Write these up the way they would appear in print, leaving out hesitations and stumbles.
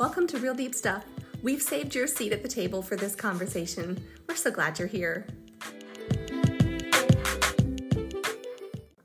Welcome to Real Deep Stuff. We've saved your seat at the table for this conversation. We're so glad you're here.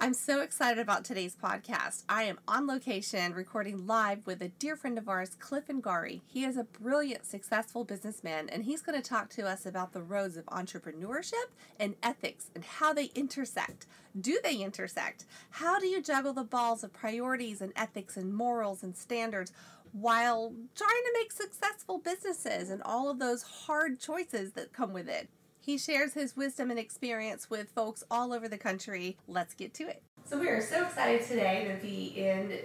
I'm so excited about today's podcast. I am on location recording live with a dear friend of ours, Ingari. He is a brilliant, successful businessman, and he's going to talk to us about the roads of entrepreneurship and ethics and how they intersect. Do they intersect? How do you juggle the balls of priorities and ethics and morals and standards while trying to make successful businesses and all of those hard choices that come with it? He shares his wisdom and experience with folks all over the country. Let's get to it. So we are so excited today to be in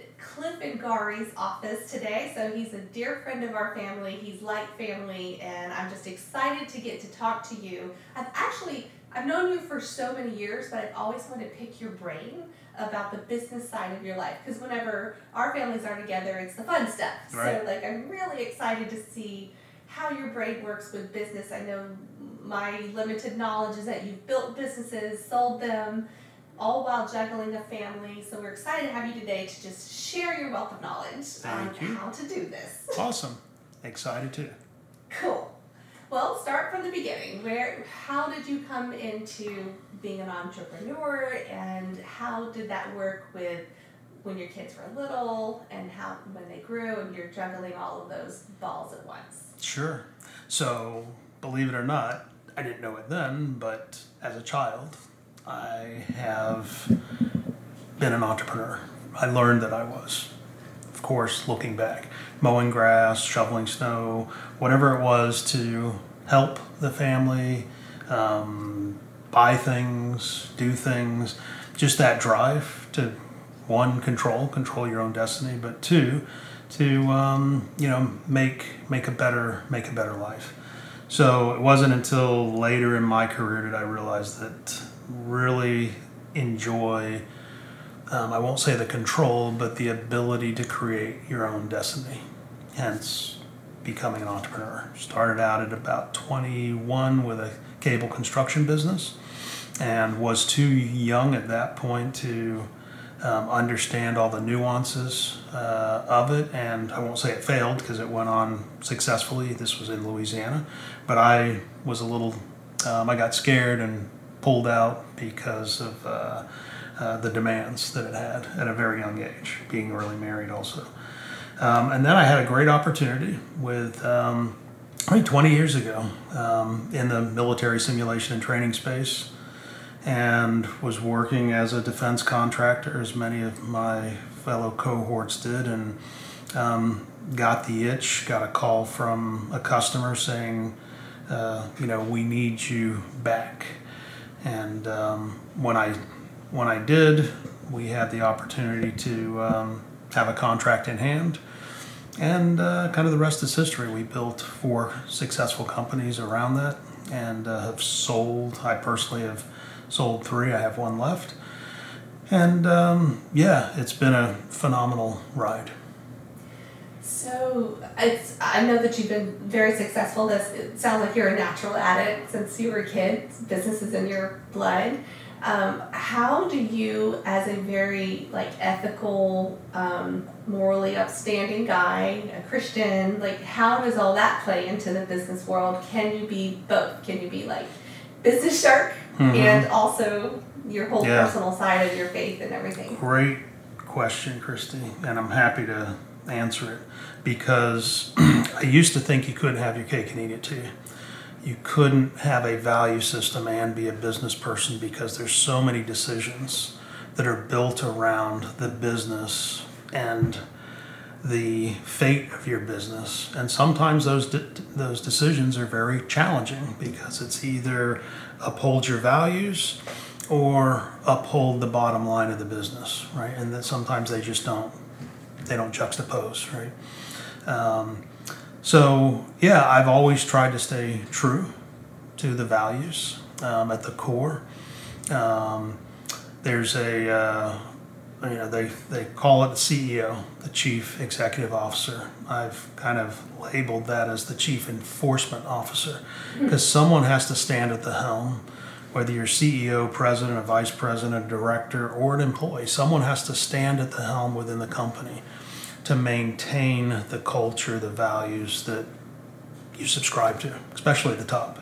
Ingari's office today. So he's a dear friend of our family. He's like family, and I'm just excited to get to talk to you. I've known you for so many years, but I've always wanted to pick your brain about the business side of your life, because whenever our families are together, it's the fun stuff. Right. So I'm really excited to see how your brain works with business. I know my limited knowledge is that you've built businesses, sold them, all while juggling a family. So we're excited to have you today to just share your wealth of knowledge on how to do this. Awesome. Excited too. Cool. Well, start from the beginning. How did you come into being an entrepreneur, and how did that work with when your kids were little and when they grew and you're juggling all of those balls at once? Sure. So, believe it or not, I didn't know it then, but as a child, I have been an entrepreneur. I learned that I was. Of course, looking back, mowing grass, shoveling snow, whatever it was to help the family, buy things, do things, just that drive to, one, control your own destiny, but two, to make a better life. So it wasn't until later in my career that I realized that really enjoy, I won't say the control, but the ability to create your own destiny. Hence, becoming an entrepreneur. Started out at about 21 with a cable construction business, and was too young at that point to understand all the nuances of it, and I won't say it failed because it went on successfully. This was in Louisiana, but I was I got scared and pulled out because of the demands that it had at a very young age, being early married also. And then I had a great opportunity with, 20 years ago in the military simulation and training space, and was working as a defense contractor, as many of my fellow cohorts did, and got the itch, got a call from a customer saying, we need you back. And when I did, we had the opportunity to have a contract in hand, and kind of the rest is history. We built 4 successful companies around that, and have sold. I personally have sold 3. I have 1 left. And it's been a phenomenal ride. So I know that you've been very successful. It sounds like you're a natural at it since you were a kid. Business is in your blood. How do you, as a very ethical, morally upstanding guy, a Christian, how does all that play into the business world? Can you be both? Can you be business shark and also your whole personal side of your faith and everything? Great question, Kristi, and I'm happy to answer it, because I used to think you couldn't have your cake and eat it too. You couldn't have a value system and be a business person, because there's so many decisions that are built around the business and the fate of your business. And sometimes those decisions are very challenging, because it's either uphold your values or uphold the bottom line of the business, right? And that sometimes they just don't juxtapose, right? I've always tried to stay true to the values at the core. There's they call it the CEO, the Chief Executive Officer. I've kind of labeled that as the Chief Enforcement Officer, because someone has to stand at the helm whether you're CEO, president, a vice president, a director, or an employee, someone has to stand at the helm within the company to maintain the culture, the values that you subscribe to, especially at the top.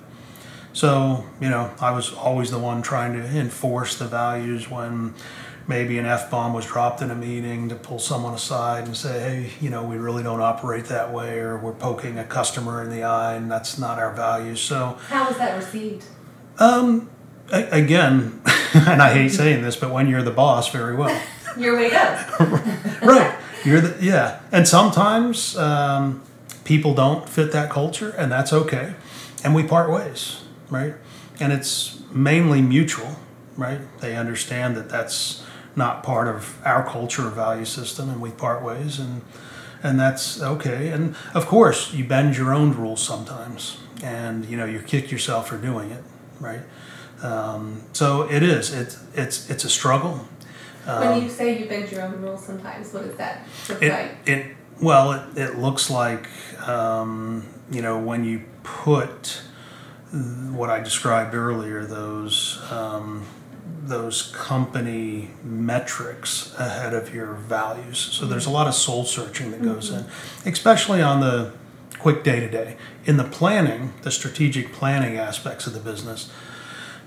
So, I was always the one trying to enforce the values when maybe an F-bomb was dropped in a meeting, to pull someone aside and say, hey, we really don't operate that way, or we're poking a customer in the eye and that's not our values. So how was that received? Again, and I hate saying this, but when you're the boss, very well. You're way up. Right. And sometimes people don't fit that culture, and that's okay. And we part ways, right? And it's mainly mutual, right? They understand that that's not part of our culture or value system, and we part ways, and that's okay. And of course, you bend your own rules sometimes, and you kick yourself for doing it, right? So it is. It's a struggle. When you say you bend your own rules sometimes, what does that look like? It looks like when you put what I described earlier, those company metrics ahead of your values. So there's a lot of soul searching that goes in, especially on the quick day-to-day. In the planning, the strategic planning aspects of the business,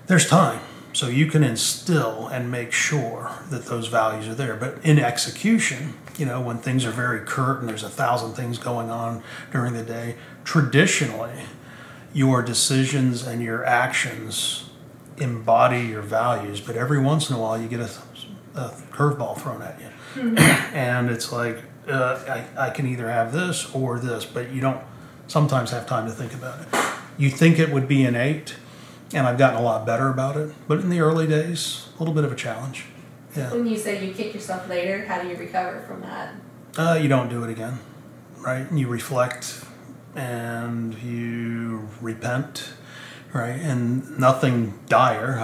there's time. So you can instill and make sure that those values are there. But in execution, when things are very curt and there's 1,000 things going on during the day, traditionally, your decisions and your actions embody your values. But every once in a while, you get a curveball thrown at you. And it's like, I can either have this or this, but you don't sometimes have time to think about it. You think it would be innate, and I've gotten a lot better about it. But in the early days, a little bit of a challenge. Yeah. When you say you kick yourself later, how do you recover from that? You don't do it again, right? You reflect and you repent, right? And nothing dire.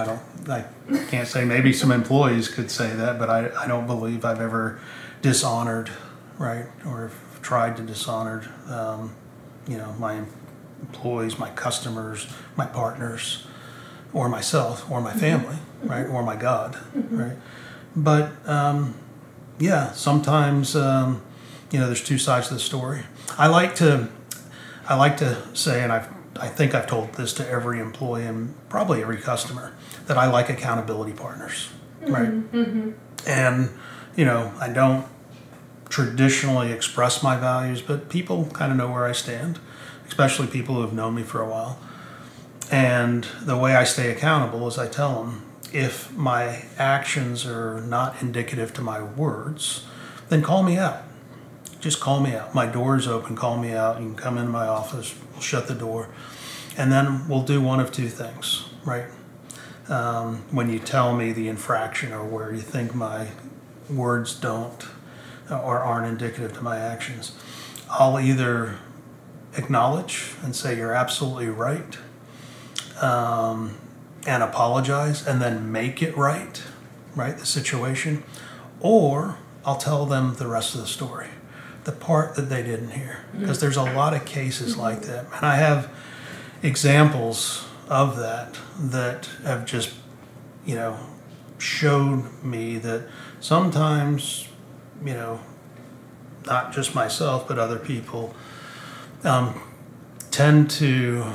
I can't say, maybe some employees could say that, but I don't believe I've ever dishonored, right? Or tried to dishonor, my employees, my customers, my partners, or myself, or my family, right? Or my God, right? But, sometimes, there's two sides to the story. I like to say, and I think I've told this to every employee and probably every customer, that I like accountability partners, right? And, I don't traditionally express my values, but people kind of know where I stand, especially people who have known me for a while. And the way I stay accountable is I tell them, if my actions are not indicative to my words, then call me out. Just call me out. My door is open. Call me out. You can come into my office. We'll shut the door. And then we'll do one of two things, right? When you tell me the infraction or where you think my words don't or aren't indicative to my actions, I'll either acknowledge and say you're absolutely right, and apologize and then make it right, the situation, or I'll tell them the rest of the story, the part that they didn't hear, because there's a lot of cases like that, and I have examples of that have just showed me that sometimes not just myself but other people tend to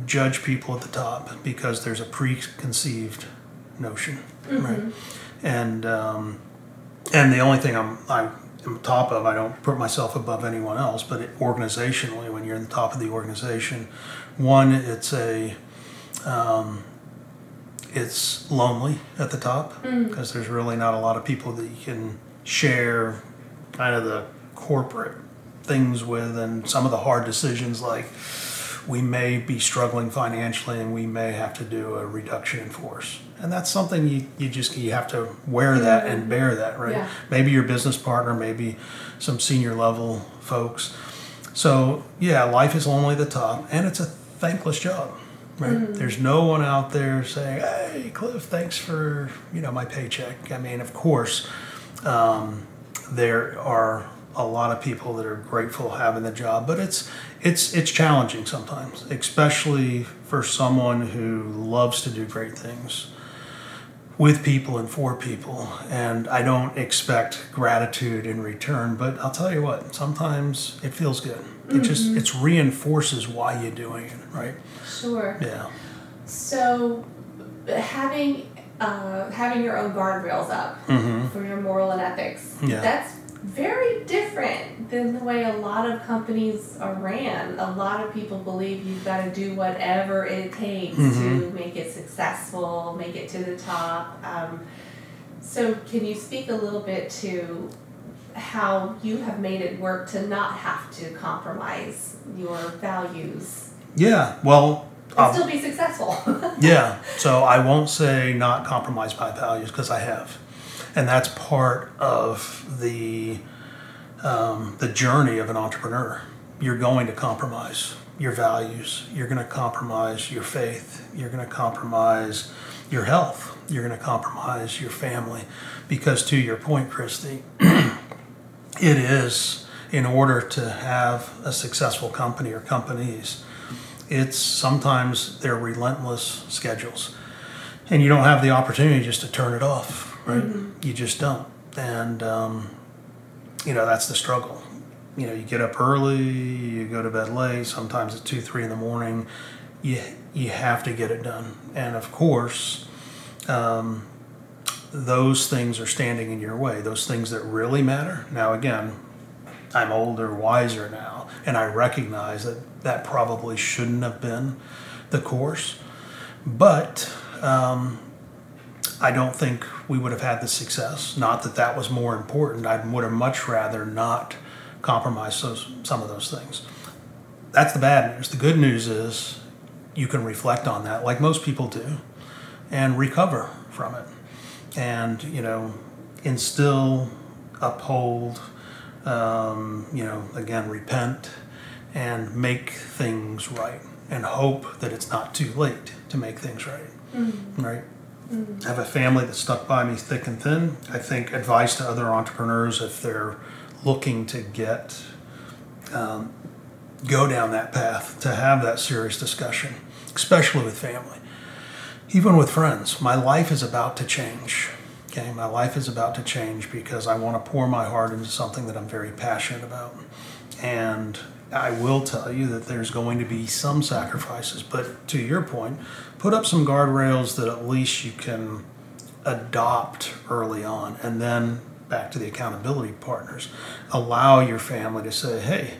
judge people at the top because there's a preconceived notion, right? And the only thing I'm on top of, I don't put myself above anyone else, but organizationally, when you're in the top of the organization, one, it's lonely at the top because there's really not a lot of people that you can share kind of the corporate things with, and some of the hard decisions, like we may be struggling financially and we may have to do a reduction in force. And that's something you have to wear that and bear that, right? Yeah. Maybe your business partner, maybe some senior level folks. So yeah, life is lonely at the top, and it's a thankless job, right? There's no one out there saying, hey, Cliff, thanks for, my paycheck. I mean, of course, there are a lot of people that are grateful having the job, but it's challenging sometimes, especially for someone who loves to do great things with people and for people. And I don't expect gratitude in return, but I'll tell you what, sometimes it feels good. It reinforces why you're doing it, right? Sure. Yeah. So having your own guardrails up for your moral and ethics, that's very different than the way a lot of companies are ran. A lot of people believe you've got to do whatever it takes to make it successful, make it to the top. So can you speak a little bit to how you have made it work to not have to compromise your values? Yeah, well... and still be successful. Yeah, so I won't say not compromise my values, because I have. And that's part of the journey of an entrepreneur. You're going to compromise your values. You're going to compromise your faith. You're going to compromise your health. You're going to compromise your family. Because to your point, Kristi, it is, in order to have a successful company or companies, it's sometimes they're relentless schedules. And you don't have the opportunity just to turn it off, right? You just don't. And, that's the struggle. You get up early, you go to bed late, sometimes at 2, 3 in the morning. You have to get it done. And of course, those things are standing in your way, those things that really matter. Now, again, I'm older, wiser now, and I recognize that probably shouldn't have been the course. But I don't think we would have had the success. Not that that was more important. I would have much rather not compromise some of those things. That's the bad news. The good news is you can reflect on that, like most people do, and recover from it. And, instill, uphold, again, repent, and make things right, and hope that it's not too late to make things right. Right? I have a family that stuck by me thick and thin. I think advice to other entrepreneurs, if they're looking to go down that path, to have that serious discussion, especially with family, even with friends. My life is about to change. Okay, my life is about to change because I want to pour my heart into something that I'm very passionate about. And I will tell you that there's going to be some sacrifices, but to your point, put up some guardrails that at least you can adopt early on. And then back to the accountability partners, allow your family to say, hey,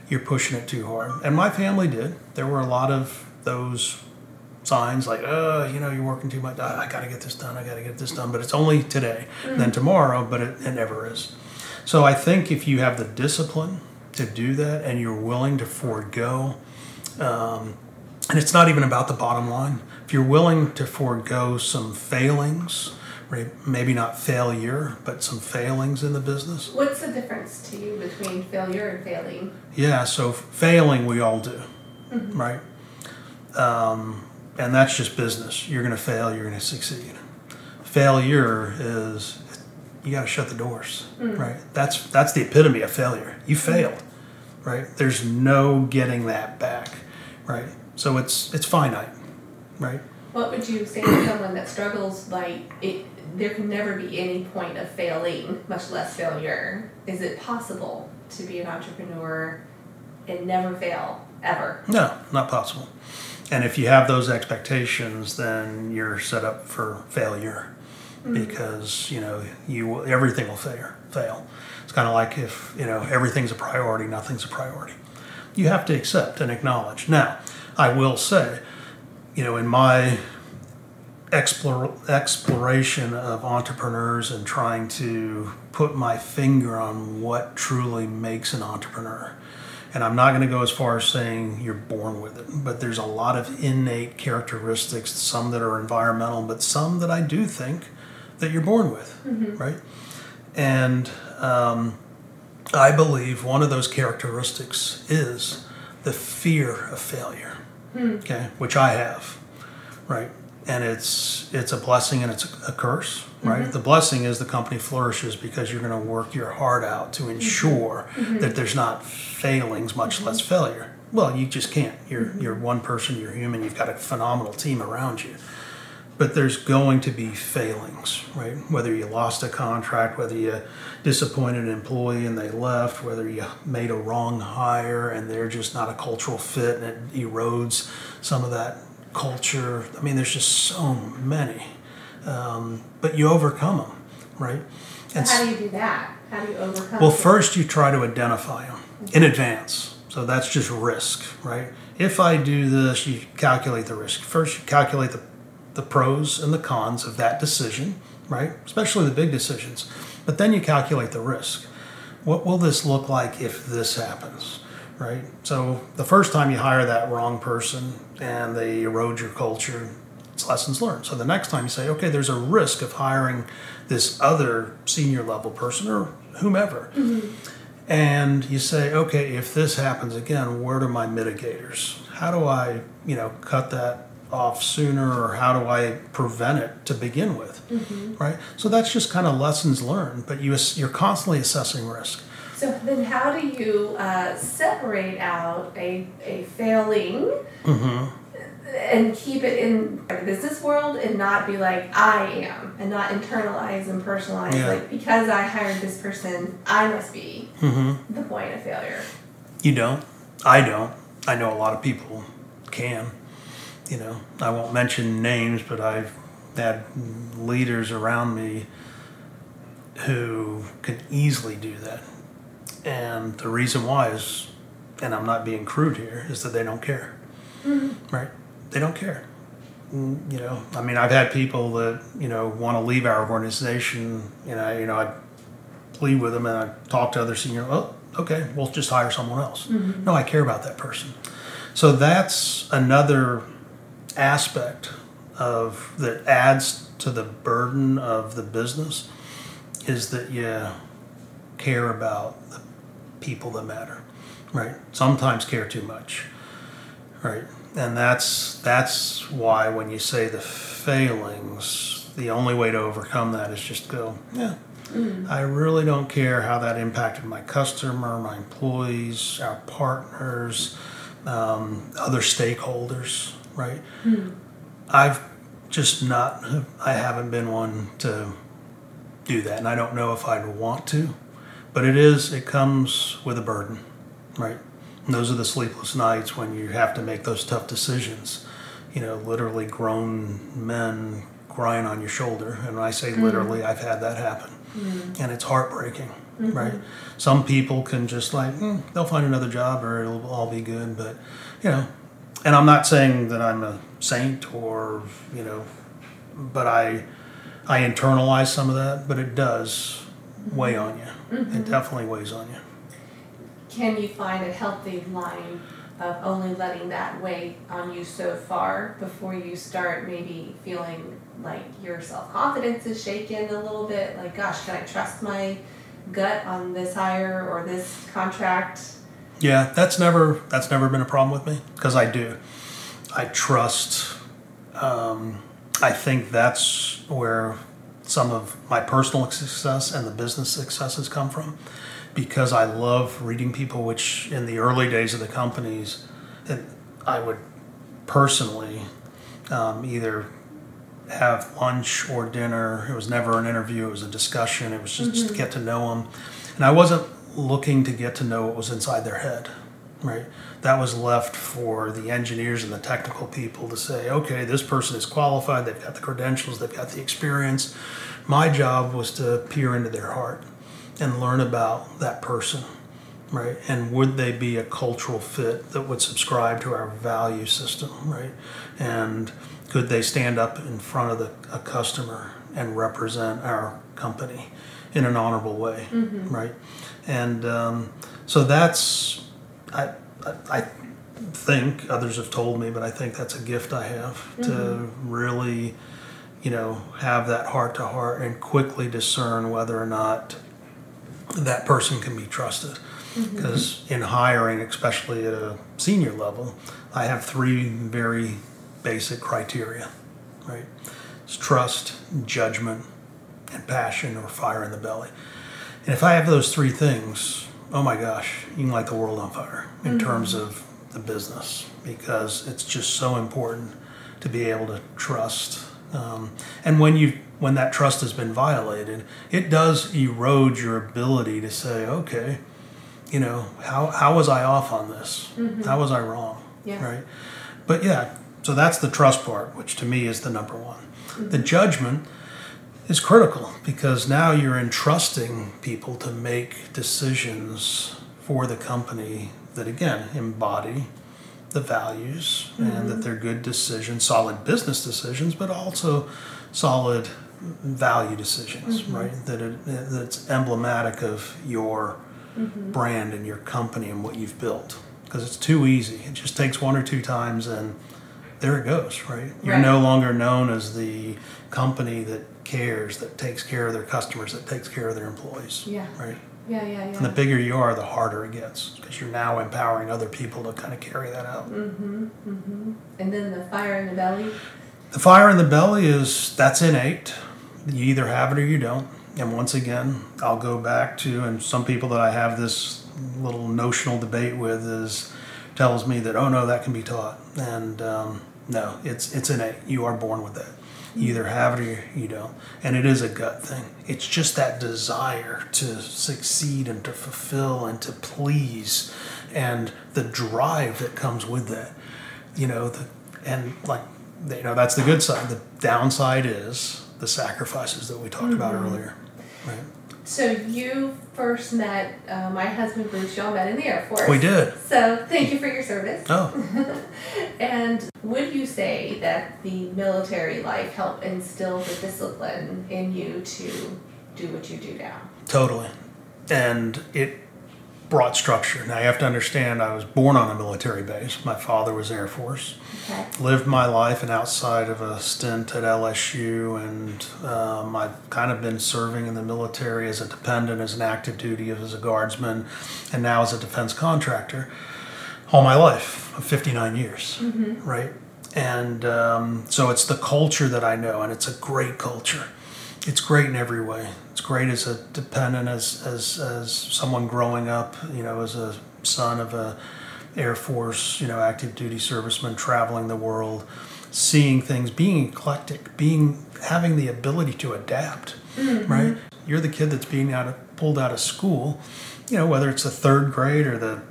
you're pushing it too hard. And my family did. There were a lot of those signs like, you're working too much. I got to get this done. I got to get this done. But it's only today, then tomorrow, but it never is. So I think if you have the discipline to do that and you're willing to forego, and it's not even about the bottom line. If you're willing to forego some failings, maybe not failure, but some failings in the business. What's the difference to you between failure and failing? Yeah, so failing we all do, right? And that's just business. You're going to fail, you're going to succeed. Failure is, you got to shut the doors, right? That's the epitome of failure. You failed, right? There's no getting that back, right? So it's finite, right? What would you say to someone that struggles there can never be any point of failing, much less failure? Is it possible to be an entrepreneur and never fail, ever? No, not possible. And if you have those expectations, then you're set up for failure because, everything will fail. It's kind of like if, everything's a priority, nothing's a priority. You have to accept and acknowledge. Now, I will say, in my exploration of entrepreneurs and trying to put my finger on what truly makes an entrepreneur, and I'm not going to go as far as saying you're born with it, but there's a lot of innate characteristics, some that are environmental, but some that I do think that you're born with, right? And I believe one of those characteristics is the fear of failure, okay, which I have, right? and it's a blessing and it's a curse, right? The blessing is the company flourishes because you're going to work your heart out to ensure that there's not failings, much less failure. Well, you just can't. You're one person, you're human, you've got a phenomenal team around you. But there's going to be failings, right? Whether you lost a contract, whether you disappointed an employee and they left, whether you made a wrong hire and they're just not a cultural fit and it erodes some of that culture. I mean, there's just so many. But you overcome them, right? And how do you do that? How do you overcome Well, them? First you try to identify them in advance. So that's just risk, right? If I do this, you calculate the risk. First you calculate the pros and the cons of that decision, right? Especially the big decisions. But then you calculate the risk. What will this look like if this happens, right? So the first time you hire that wrong person and they erode your culture, it's lessons learned. So the next time you say, okay, there's a risk of hiring this other senior level person or whomever. And you say, okay, if this happens again, what are my mitigators? How do I, cut that off sooner, or how do I prevent it to begin with, right? So that's just kind of lessons learned, but you're constantly assessing risk. So then how do you separate out a failing and keep it in the business world and not be like, I am, and not internalize and personalize, like, because I hired this person, I must be the point of failure? You don't. I don't. I know a lot of people can. I won't mention names, but I've had leaders around me who can easily do that. And the reason why is, and I'm not being crude here, is that they don't care, right? They don't care. I mean, I've had people that, want to leave our organization, I plead with them and I talk to other senior, oh, okay, we'll just hire someone else. No, I care about that person. So that's another aspect of that adds to the burden of the business, is that you care about the people that matter, right? Sometimes care too much, right? And that's why when you say the failings, the only way to overcome that is just go, I really don't care how that impacted my customer, my employees, our partners, other stakeholders, right? I've just I haven't been one to do that, and I don't know if I'd want to, but it comes with a burden, right? And those are the sleepless nights when you have to make those tough decisions, literally grown men crying on your shoulder. And when I say literally, I've had that happen, and it's heartbreaking, right? Some people can just they'll find another job or it'll all be good, but, and I'm not saying that I'm a saint or, but I internalize some of that, but it does weigh on you. It definitely weighs on you. Can you find a healthy line of only letting that weigh on you so far before you start maybe feeling like your self-confidence is shaken a little bit? Like, gosh, can I trust my gut on this hire or this contract? Yeah, that's never been a problem with me, because I do. I trust. I think that's where some of my personal success and the business successes come from, because I love reading people, which in the early days of the companies, I would personally either have lunch or dinner. It was never an interview. It was a discussion. It was just to get to know them. And I wasn't looking to get to know what was inside their head, right? That was left for the engineers and the technical people to say, okay, this person is qualified. They've got the credentials. They've got the experience. My job was to peer into their heart and learn about that person, right? And would they be a cultural fit that would subscribe to our value system, right? And could they stand up in front of a customer and represent our company in an honorable way, right? And so that's, I think, others have told me, but I think that's a gift I have to really, have that heart to heart and quickly discern whether or not that person can be trusted. Because in hiring, especially at a senior level, I have 3 very basic criteria, right? It's trust, judgment, and passion, or fire in the belly. And if I have those three things, oh my gosh, you can light the world on fire in terms of the business, because it's just so important to be able to trust. And when that trust has been violated, it does erode your ability to say, okay, how was I off on this? How was I wrong? Yeah. Right? But yeah, so that's the trust part, which to me is the number one. The judgment is critical, because now you're entrusting people to make decisions for the company that, again, embody the values and that they're good decisions, solid business decisions, but also solid value decisions, right? That's emblematic of your brand and your company and what you've built. Because it's too easy. It just takes one or two times and there it goes, right? You're no longer known as the company that cares, that takes care of their customers, that takes care of their employees. Yeah. Right? Yeah. And the bigger you are, the harder it gets, because you're now empowering other people to kind of carry that out. And then the fire in the belly? The fire in the belly that's innate. You either have it or you don't. And once again, I'll go back to, and some people that I have this little notional debate with tells me that, oh no, that can be taught. And no, it's innate. You are born with that. You either have it or you don't. And it is a gut thing. It's just that desire to succeed and to fulfill and to please, and the drive that comes with that. That's the good side. The downside is the sacrifices that we talked about earlier. Right. So you first met my husband Bruce. Y'all met in the Air Force. We did. So thank you for your service. Oh. And would you say that the military life helped instill the discipline in you to do what you do now? Totally. And it brought structure. Now you have to understand, I was born on a military base. My father was Air Force. Okay. Lived my life, and outside of a stint at LSU, and I've kind of been serving in the military as a dependent, as an active duty, as a guardsman, and now as a defense contractor all my life, 59 years, right? And so it's the culture that I know, and it's a great culture. It's great in every way. It's great as a dependent, as someone growing up, as a son of a Air Force, active duty serviceman, traveling the world, seeing things, being eclectic, having the ability to adapt, right? You're the kid that's being pulled out of school, whether it's the 3rd grade or the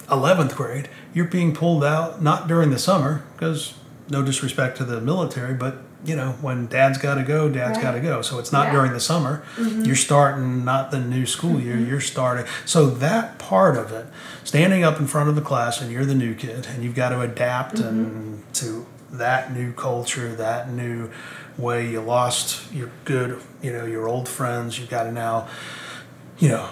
11th grade, you're being pulled out, not during the summer, because no disrespect to the military, but when dad's got to go, dad's got to go. So it's not during the summer. You're starting not the new school year, you're starting. So that part of it, standing up in front of the class and you're the new kid and you've got to adapt and to that new culture, that new way. You lost your good, your old friends. You've got to now,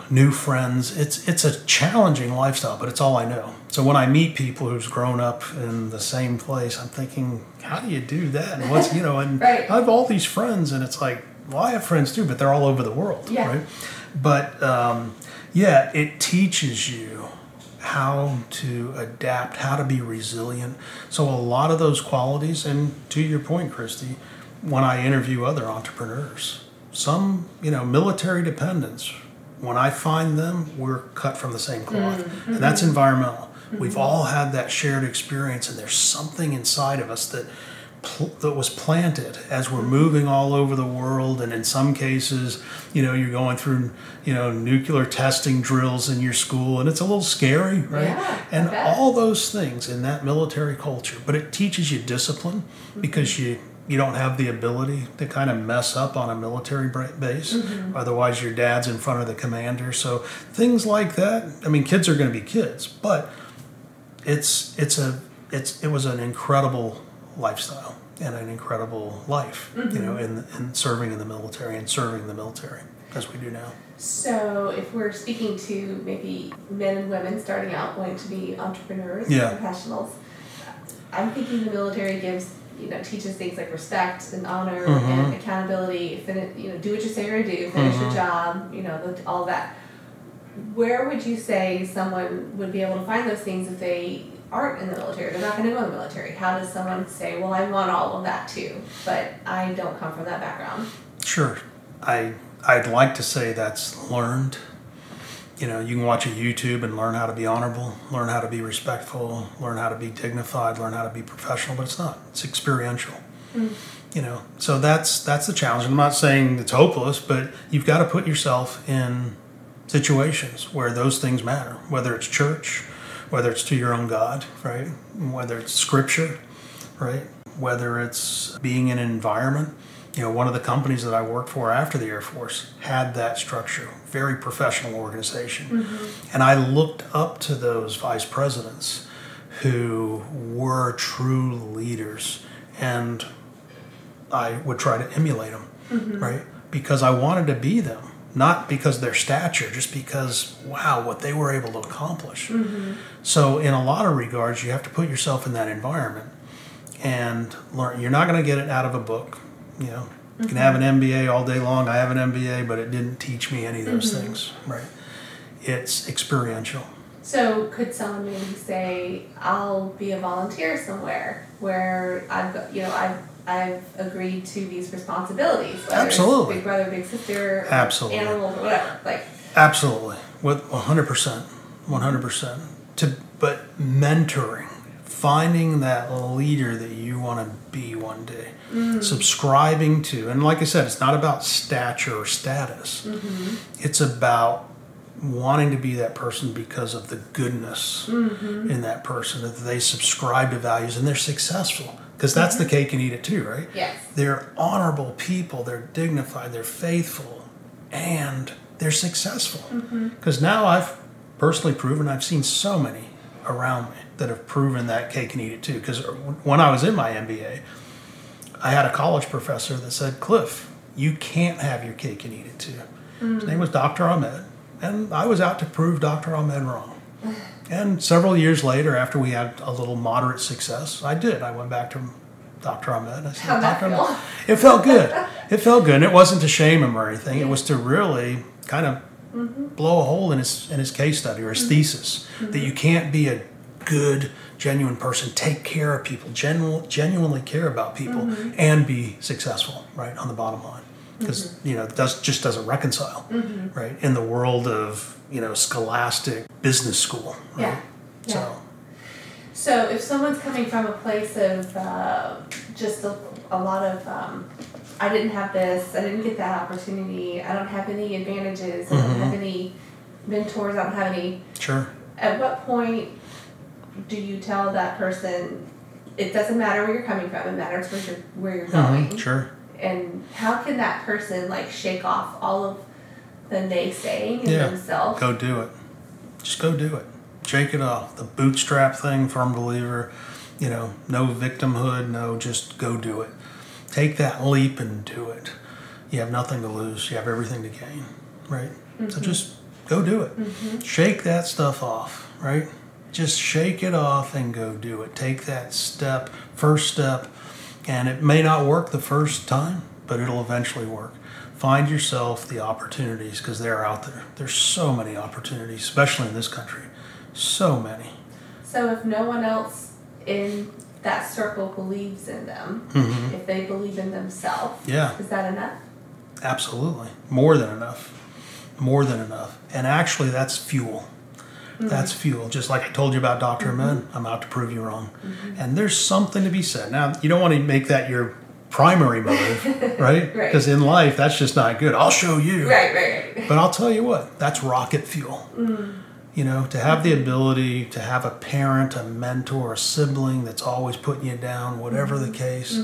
new friends. It's a challenging lifestyle, but it's all I know. So when I meet people who's grown up in the same place, I'm thinking, how do you do that? And what's, and I have all these friends, and it's like, well, I have friends too, but they're all over the world, right? But it teaches you how to adapt, how to be resilient. So a lot of those qualities, and to your point, Kristi, when I interview other entrepreneurs, some, military dependents, when I find them, we're cut from the same cloth. And that's environmental. We've all had that shared experience, and there's something inside of us that was planted as we're moving all over the world. And in some cases, you're going through, nuclear testing drills in your school, and it's a little scary, right? Yeah, and all those things in that military culture. But it teaches you discipline, because you don't have the ability to kind of mess up on a military base. Otherwise, your dad's in front of the commander. So things like that. I mean, kids are going to be kids, but it was an incredible lifestyle and an incredible life, in serving in the military and serving the military as we do now. So if we're speaking to maybe men and women starting out wanting to be entrepreneurs, professionals, I'm thinking the military teaches things like respect and honor and accountability. Do what you say you're going to do, finish your job, all that. Where would you say someone would be able to find those things if they aren't in the military, they're not going to go in the military. How does someone say, well, I want all of that too, but I don't come from that background? Sure. I'd like to say that's learned. You know, you can watch a YouTube and learn how to be honorable, learn how to be respectful, learn how to be dignified, learn how to be professional, but it's not. It's experiential. You know, so that's the challenge. I'm not saying it's hopeless, but you've got to put yourself in situations where those things matter, whether it's church, whether it's to your own God, right? Whether it's scripture, right? Whether it's being in an environment. You know, one of the companies that I worked for after the Air Force had that structure, very professional organization. And I looked up to those vice presidents who were true leaders, and I would try to emulate them, right? Because I wanted to be them, not because of their stature, just because, wow, what they were able to accomplish. So in a lot of regards, you have to put yourself in that environment and learn. You're not going to get it out of a book. You know, you can have an MBA all day long. I have an MBA, but it didn't teach me any of those things, right? It's experiential. So could someone maybe say, I'll be a volunteer somewhere where I've agreed to these responsibilies, whether Absolutely. It's Big Brother, Big Sister, or Absolutely. animals, or whatever. Like, absolutely, with 100%, 100%. But mentoring, finding that leader that you want to be one day, subscribing to, and like I said, it's not about stature or status. It's about wanting to be that person because of the goodness in that person, that they subscribe to values and they're successful. Because that's the cake and eat it too, right? Yes. They're honorable people, they're dignified, they're faithful, and they're successful. Because now I've personally proven, I've seen so many around me that have proven that cake and eat it too. Because when I was in my MBA, I had a college professor that said, Cliff, you can't have your cake and eat it too. His name was Dr. Ahmed. And I was out to prove Dr. Ahmed wrong. And several years later, after we had a little moderate success, I did. I went back to Dr. Ahmed. I said, how'd that feel? It felt good. It felt good. And it wasn't to shame him or anything. It was to really kind of blow a hole in his case study or his thesis. That you can't be a good, genuine person, take care of people, genuinely care about people, and be successful, right, on the bottom line. Because, you know, it just doesn't reconcile, right, in the world of, you know, scholastic business school, right? Yeah. So if someone's coming from a place of just a lot of, I didn't have this, I didn't get that opportunity, I don't have any advantages, I don't have any mentors, I don't have any... Sure. At what point do you tell that person, it doesn't matter where you're coming from, it matters where you're going? Sure. And how can that person like shake off all of the naysaying in themselves? Go do it. Just go do it. Shake it off. The bootstrap thing, firm believer, you know, no victimhood, no, just go do it. Take that leap and do it. You have nothing to lose. You have everything to gain, right? So just go do it. Shake that stuff off, right? Just shake it off and go do it. Take that step, first step. And it may not work the first time, but it'll eventually work. Find yourself the opportunities, because they're out there. There's so many opportunities, especially in this country. So many. So if no one else in that circle believes in them, if they believe in themselves, is that enough? Absolutely. More than enough. More than enough. And actually, that's fuel. That's fuel. Just like I told you about Dr. Ahmed, I'm out to prove you wrong. And there's something to be said. Now, you don't want to make that your primary motive, right? Because in life, that's just not good. I'll show you. Right. But I'll tell you what, that's rocket fuel. You know, to have the ability to have a parent, a mentor, a sibling that's always putting you down, whatever the case.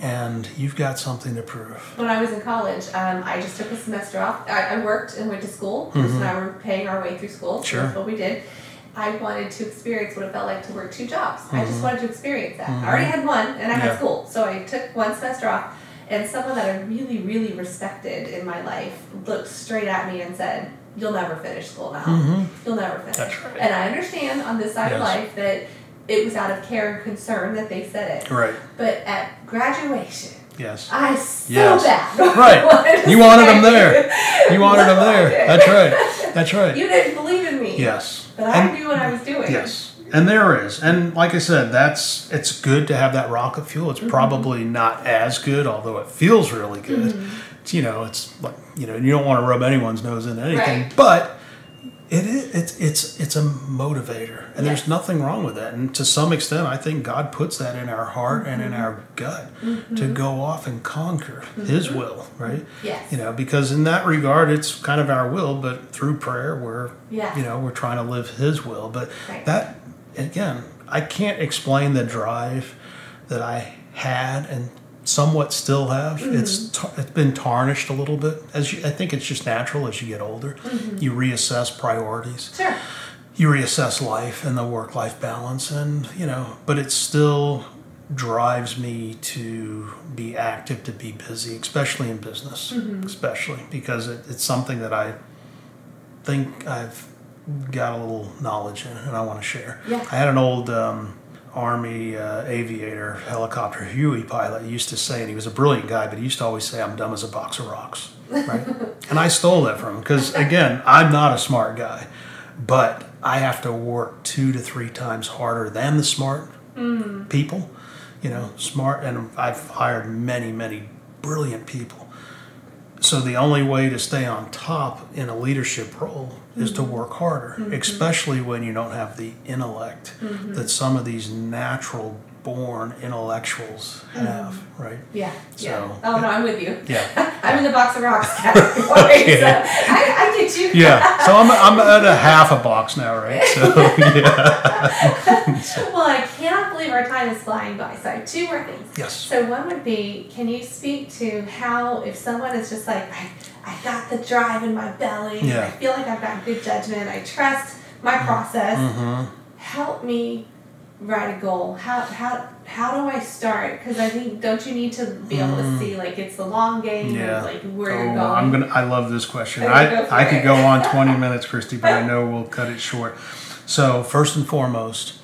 And you've got something to prove. When I was in college, I just took a semester off. I worked and went to school. Bruce and I were paying our way through school. So that's what we did. I wanted to experience what it felt like to work 2 jobs. I just wanted to experience that. I already had one, and I had school. So I took 1 semester off. And someone that I really, really respected in my life looked straight at me and said, "You'll never finish school now. You'll never finish." That's right. And I understand on this side of life that it was out of care and concern that they said it. Right. But at graduation, I bad. Right. You wanted them there. You wanted them there. That's right. That's right. You didn't believe in me. Yes. But I knew what I was doing. Yes. And there is. And like I said, it's good to have that rocket fuel. It's probably not as good, although it feels really good. It's like, you don't want to rub anyone's nose into anything, but it's a motivator, and there's nothing wrong with that. And to some extent, I think God puts that in our heart and in our gut to go off and conquer His will, right? Yes. Because in that regard, it's kind of our will, but through prayer, we're trying to live His will. But that, again, I can't explain the drive that I had and somewhat still have. It's been tarnished a little bit. I think it's just natural as you get older. You reassess priorities. Sure. You reassess life and the work-life balance, and but it still drives me to be active, to be busy, especially in business, especially because it's something that I think I've got a little knowledge in and I want to share. I had an old Army aviator, helicopter Huey pilot, he used to say, and he was a brilliant guy, but he used to always say, "I'm dumb as a box of rocks," right? And I stole that from him because, again, I'm not a smart guy, but I have to work 2 to 3 times harder than the smart people, smart, and I've hired many, many brilliant people. So the only way to stay on top in a leadership role is to work harder, especially when you don't have the intellect that some of these natural born intellectuals have, right? So, Oh, no, I'm with you. I'm Yeah. in the box of rocks category, so I get you. So I'm at a half a box now, right? So, Well, I cannot believe our time is flying by. So I have 2 more things. Yes. So one would be, can you speak to how, if someone is just like, I got the drive in my belly, I feel like I've got good judgment, I trust my process, help me write a goal. How do I start? Because I think, don't you need to be able to see, like, it's the long game, of, like, where you're going? I love this question. I could go on 20 minutes, Kristi, but I know we'll cut it short. So first and foremost,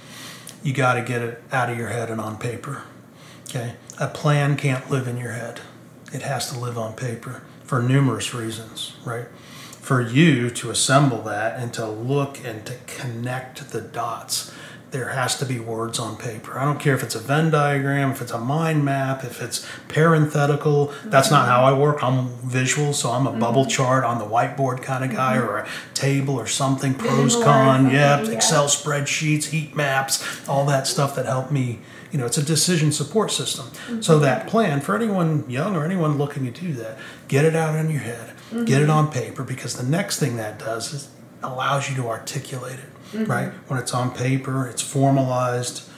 you got to get it out of your head and on paper. Okay, a plan can't live in your head; it has to live on paper for numerous reasons, right? For you to assemble that and to look and to connect the dots, there has to be words on paper. I don't care if it's a Venn diagram, if it's a mind map, if it's parenthetical. That's not how I work. I'm visual, so I'm a bubble chart on the whiteboard kind of guy, or a table or something, pros, con, Excel spreadsheets, heat maps, all that stuff that help me. It's a decision support system. So that plan, for anyone young or anyone looking to do that, get it out in your head, get it on paper, because the next thing that does is allows you to articulate it, right? When it's on paper, it's formalized.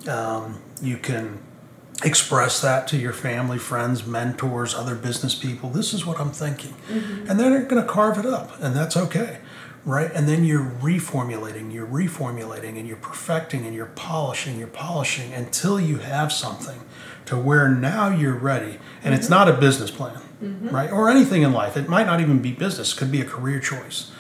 You can express that to your family, friends, mentors, other business people. This is what I'm thinking. And they're going to carve it up, and that's okay. Right? And then you're reformulating, and you're perfecting, and you're polishing until you have something to where now you're ready. And it's not a business plan, right? Or anything in life. It might not even be business. It could be a career choice.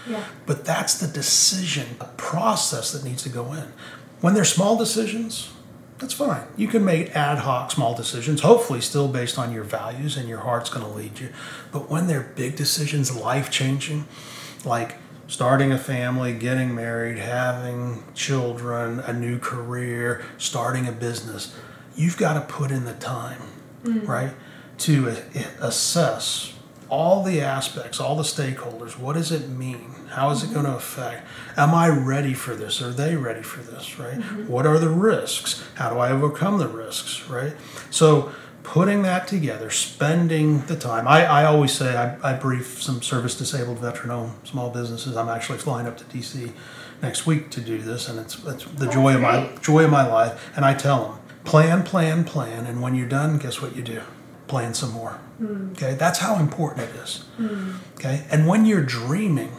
But that's the decision, a process that needs to go in. When they're small decisions, that's fine. You can make ad hoc small decisions, hopefully still based on your values, and your heart's going to lead you. But when they're big decisions, life-changing, like starting a family, getting married, having children, a new career, starting a business, you've got to put in the time, right, to assess all the aspects, all the stakeholders. What does it mean? How is it going to affect? Am I ready for this? Are they ready for this, right? What are the risks? How do I overcome the risks, right? So putting that together, spending the time. I always say I brief some service-disabled veteran-owned small businesses. I'm actually flying up to D.C. next week to do this, and it's the joy of my life. And I tell them, plan, and when you're done, guess what you do? Plan some more. Okay, that's how important it is. Okay, and when you're dreaming,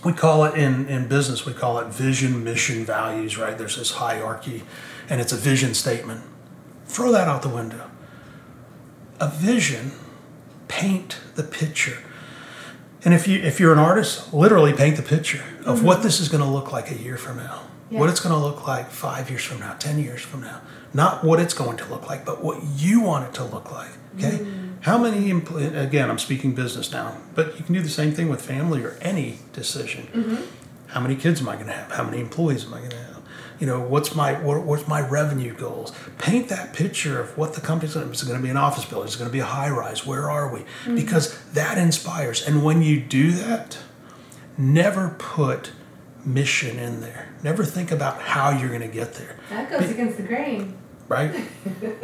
we call it in business, we call it vision, mission, values. Right? There's this hierarchy, and it's a vision statement. Throw that out the window. A vision, paint the picture. And if you're an artist, literally paint the picture of what this is going to look like a year from now, what it's going to look like 5 years from now, 10 years from now. Not what it's going to look like, but what you want it to look like. Okay? How many, again, I'm speaking business now, but you can do the same thing with family or any decision. How many kids am I going to have? How many employees am I going to have? What's my revenue goals? Paint that picture of what the company's going to be. Is it going to be an office building? Is it going to be a high rise? Where are we? Mm-hmm. Because that inspires. And when you do that, never put mission in there. Never think about how you're going to get there. That goes against the grain. Right?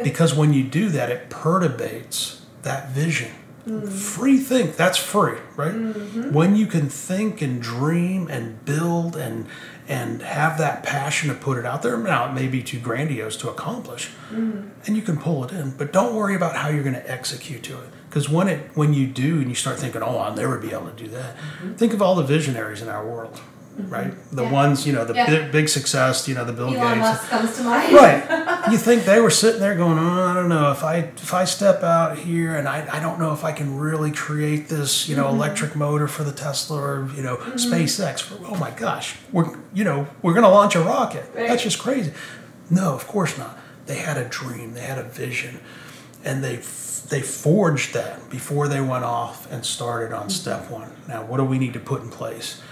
Because when you do that, it perturbates that vision. Mm-hmm. Free think, that's free, right? Mm-hmm. When you can think and dream and build and have that passion to put it out there. Now, it may be too grandiose to accomplish, and you can pull it in, but don't worry about how you're going to execute to it. Because when you do and you start thinking, oh, I'll never be able to do that, think of all the visionaries in our world. Right, the ones big success, the Bill Gates. Elon Musk comes to mind. Right, you think they were sitting there going, I don't know if I step out here and I don't know if I can really create this electric motor for the Tesla or SpaceX. Oh my gosh, we're going to launch a rocket. Right. That's just crazy. No, of course not. They had a dream, they had a vision, and they forged that before they went off and started on step one. Now, what do we need to put in place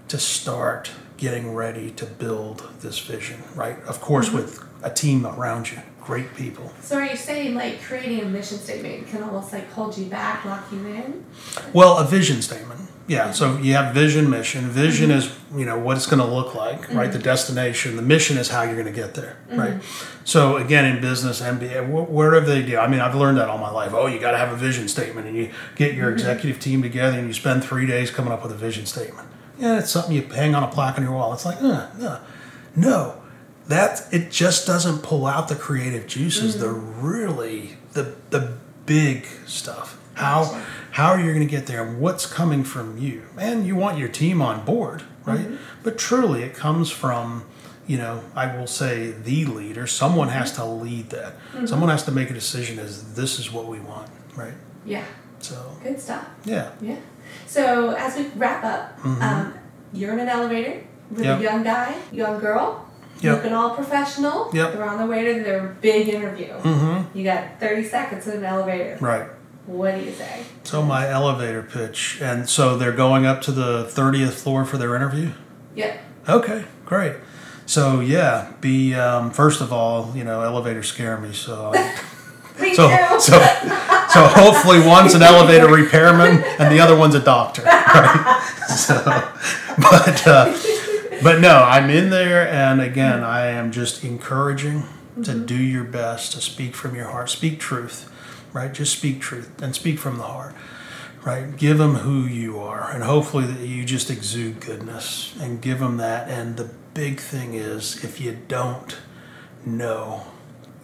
to start getting ready to build this vision, right? Of course, with a team around you, great people. So are you saying like creating a mission statement can almost like hold you back, lock you in? Well, a vision statement, yeah. So you have vision, mission. Vision is, what it's going to look like, right? The destination. The mission is how you're going to get there, right? So again, in business, MBA, whatever they do, I've learned that all my life. Oh, you got to have a vision statement, and you get your executive team together, and you spend 3 days coming up with a vision statement. Yeah, it's something you hang on a plaque on your wall. It's like, no, it just doesn't pull out the creative juices. The big stuff. How are you going to get there, and what's coming from you? And you want your team on board, right? But truly, it comes from, I will say the leader. Someone has to lead that. Someone has to make a decision as this is what we want, right? Yeah. So good stuff. Yeah. Yeah. So as we wrap up, you're in an elevator with a young guy, young girl, looking all professional. Yep. They're on their way to their big interview. You got 30 seconds in an elevator. Right. What do you say? So my elevator pitch, and so they're going up to the 30th floor for their interview? Yep. Okay, great. So first of all, elevators scare me, so So hopefully one's an elevator repairman and the other one's a doctor, right? But no, I'm in there, and again, I am just encouraging to do your best, to speak from your heart, speak truth, right? Just speak truth and speak from the heart, right? Give them who you are, and hopefully that you just exude goodness and give them that. And the big thing is, if you don't know,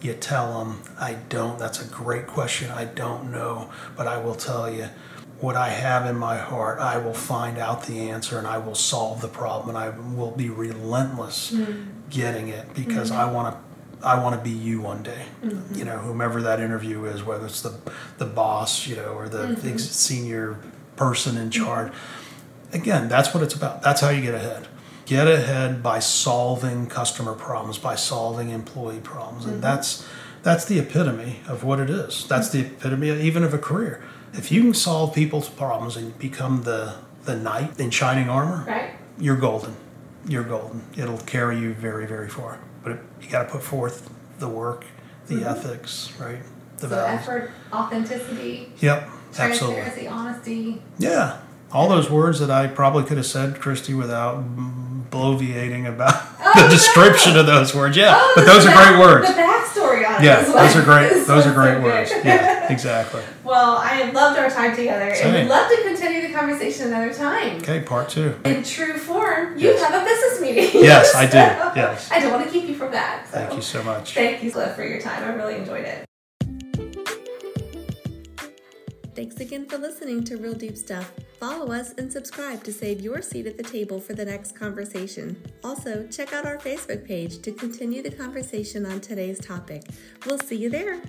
you tell them, I don't. That's a great question. I don't know, but I will tell you what I have in my heart. I will find out the answer, and I will solve the problem, and I will be relentless getting it, because I want to be you one day. Whomever that interview is, whether it's the boss, or the senior person in charge. Again, that's what it's about. That's how you get ahead. Get ahead by solving customer problems, by solving employee problems. And that's the epitome of what it is. That's the epitome even of a career. If you can solve people's problems and become the knight in shining armor, right, you're golden. You're golden. It'll carry you very, very far. But you got to put forth the work, the ethics, right? The values. Effort, authenticity. Yep, absolutely. Transparency, honesty. Yeah. All those words that I probably could have said, Kristi, without bloviating about the description of those words. Yeah, but those are great words. The backstory on it. Yeah, those are great. Those are great words. Yeah, exactly. Well, I have loved our time together, and we'd love to continue the conversation another time. Okay, part 2. In true form, you have a business meeting. Yes, I do. Yes. I don't want to keep you from that. So. Thank you so much. Thank you, Cliff, for your time. I really enjoyed it. Thanks again for listening to Real Deep Stuff. Follow us and subscribe to save your seat at the table for the next conversation. Also, check out our Facebook page to continue the conversation on today's topic. We'll see you there.